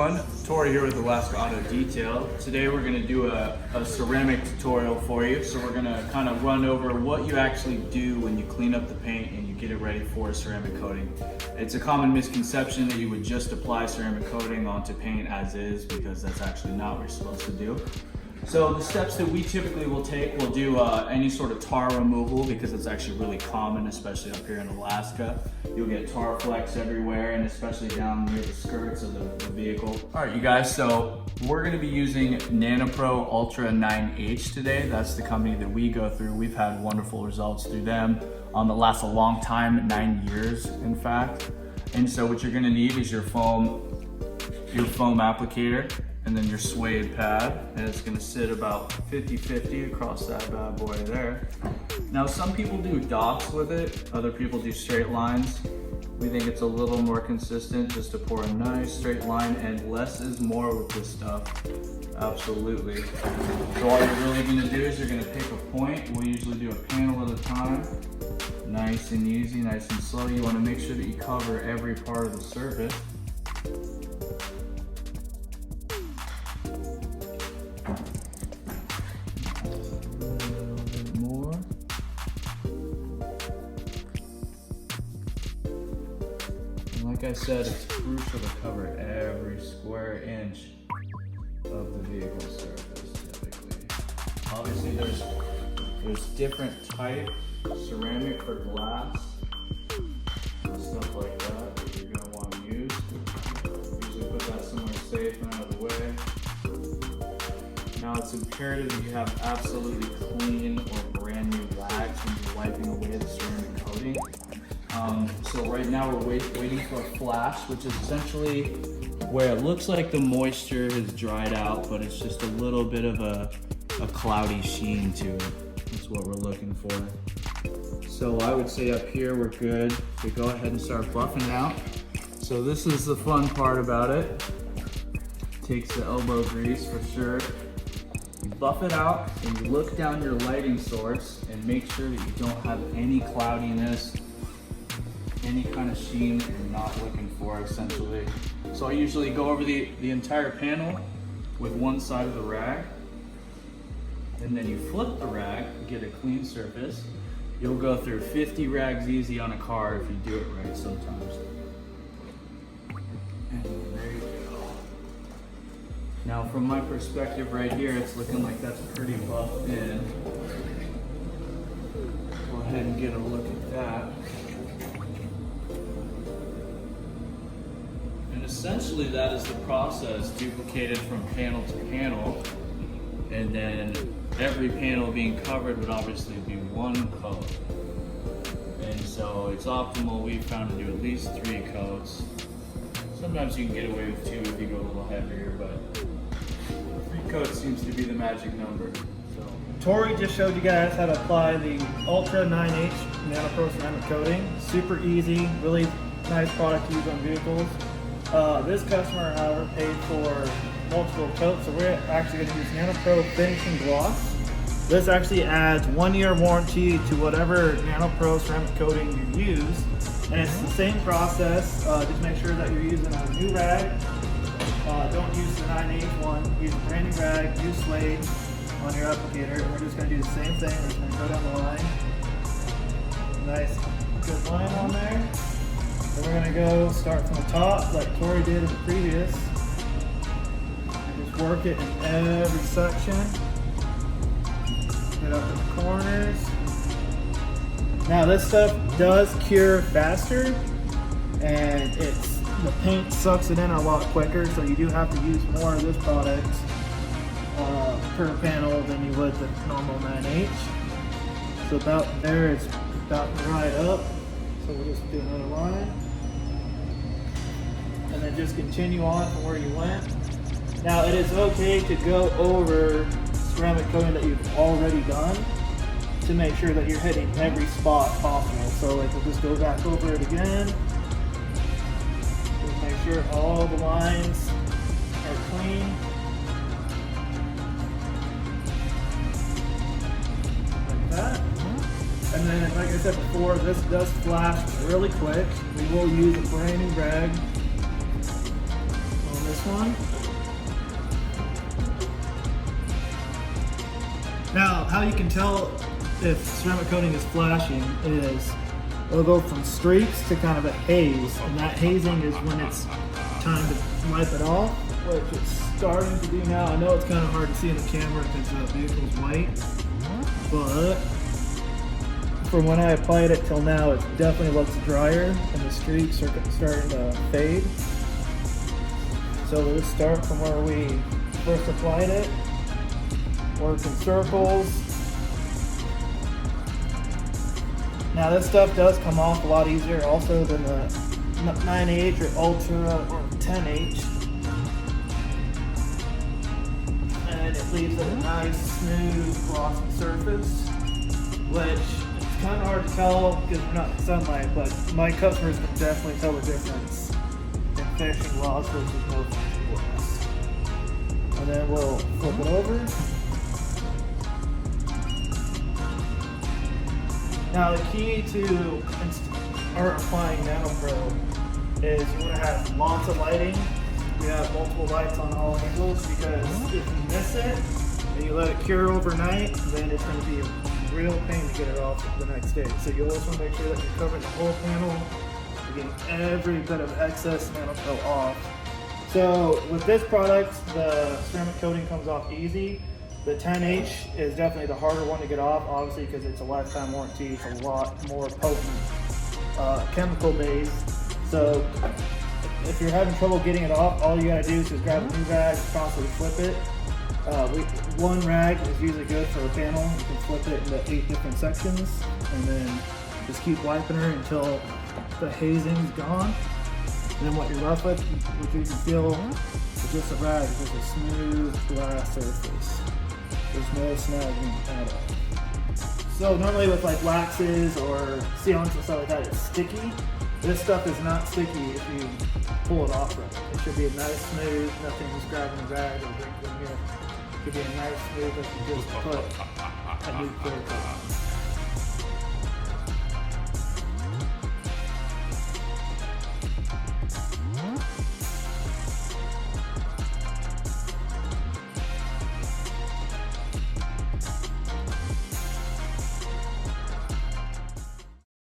everyone, Tori here with Alaska Auto Detail. Today we're going to do a ceramic tutorial for you. So we're going to kind of run over what you actually do when you clean up the paint and you get it ready for ceramic coating. It's a common misconception that you would just apply ceramic coating onto paint as is, because that's actually not what you're supposed to do. So the steps that we typically will take, we'll do any sort of tar removal, because it's actually really common, especially up here in Alaska. You'll get tar flecks everywhere, and especially down near the skirts of the vehicle. All right, you guys, so we're gonna be using NanoPro Ultra 9H today. That's the company that we go through. We've had wonderful results through them. That lasts a long time, 9 years, in fact. And so what you're gonna need is your foam applicator, and then your suede pad, and it's gonna sit about 50-50 across that bad boy there. Now, some people do dots with it, other people do straight lines. We think it's a little more consistent just to pour a nice straight line, and less is more with this stuff, absolutely. So all you're really gonna do is you're gonna pick a point. We'll usually do a panel at a time. Nice and easy, nice and slow. You wanna make sure that you cover every part of the surface. Like I said, it's crucial to cover every square inch of the vehicle surface typically. Obviously there's different type ceramic for glass and stuff like that you're going to want to use. Usually put that somewhere safe and out of the way. Now it's imperative that you have absolutely clean or brand new rags when you're wiping away the ceramic coating. So right now we're waiting for a flash, which is essentially where it looks like the moisture has dried out, but it's just a little bit of a cloudy sheen to it. That's what we're looking for. So I would say up here we're good to go ahead and start buffing out. So this is the fun part about it. Takes the elbow grease for sure. You buff it out and you look down your lighting source and make sure that you don't have any cloudiness, any kind of sheen that you're not looking for, essentially. So I usually go over the entire panel with one side of the rag, and then you flip the rag, get a clean surface. You'll go through 50 rags easy on a car if you do it right sometimes. And there you go. Now from my perspective right here, it's looking like that's pretty buffed in. Go ahead and get a look at that. Essentially, that is the process duplicated from panel to panel, and then every panel being covered would obviously be one coat. And so it's optimal, we've found, to do at least 3 coats. Sometimes you can get away with 2 if you go a little heavier, but 3 coats seems to be the magic number. So Tori just showed you guys how to apply the Ultra 9H NanoPro-Ceramic coating. Super easy, really nice product to use on vehicles. This customer, however, paid for multiple coats, so we're actually going to use NanoPro Finishing Gloss. This actually adds 1-year warranty to whatever NanoPro ceramic coating you use, and it's the same process. Just make sure that you're using a new rag. Don't use the 9H one. Use a brand new rag. Use suede on your applicator, and we're just going to do the same thing. We're just going to go down the line. Nice, good line on there. Then we're going to go start from the top like Tori did in the previous. And just work it in every section. Get up to the corners. Now this stuff does cure faster, and the paint sucks it in a lot quicker, so you do have to use more of this product per panel than you would the normal 9H. So about there, it's about dried up. So we'll just do another line. And then just continue on from where you went. Now it is okay to go over ceramic coating that you've already done to make sure that you're hitting every spot possible. So like we'll just go back over it again. Just make sure all the lines are clean. Like that. And then, like I said before, this does flash really quick. We will use a brand new rag on this one. Now, how you can tell if ceramic coating is flashing is it'll go from streaks to kind of a haze, and that hazing is when it's time to wipe it off, which it's starting to do now. I know it's kind of hard to see in the camera because the vehicle's white, but from when I applied it till now, it definitely looks drier, and the streaks are starting to fade. So we'll start from where we first applied it. Work in circles. Now this stuff does come off a lot easier also than the 9H or Ultra or 10H. And it leaves a nice, smooth, glossy surface, which it's kind of hard to tell because we're not in sunlight, but my customers can definitely tell the difference in finishing gloss versus no finishing gloss. And then we'll flip it over. Now the key to applying NanoPro is you want to have lots of lighting. We have multiple lights on all angles because if you miss it and you let it cure overnight, then it's going to be a real pain to get it off the next day. So you always want to make sure that you're covering the whole panel, you're getting every bit of excess NanoPro off. So with this product, the ceramic coating comes off easy. The 10H is definitely the harder one to get off, obviously because it's a lifetime warranty. It's a lot more potent chemical base. So if you're having trouble getting it off, all you gotta do is just grab a new rag, constantly flip it. One rag is usually good for a panel. You can flip it into 8 different sections, and then just keep wiping her until the hazing's gone. And then what you're left with, which you can feel, is just a rag, just a smooth glass surface. There's no snagging at all. So normally with like waxes or sealants and stuff like that, it's sticky. This stuff is not sticky if you pull it off right. It should be a nice smooth, nothing's grabbing a rag or drinking here. It should be a nice smooth if you just put a new clear coat on.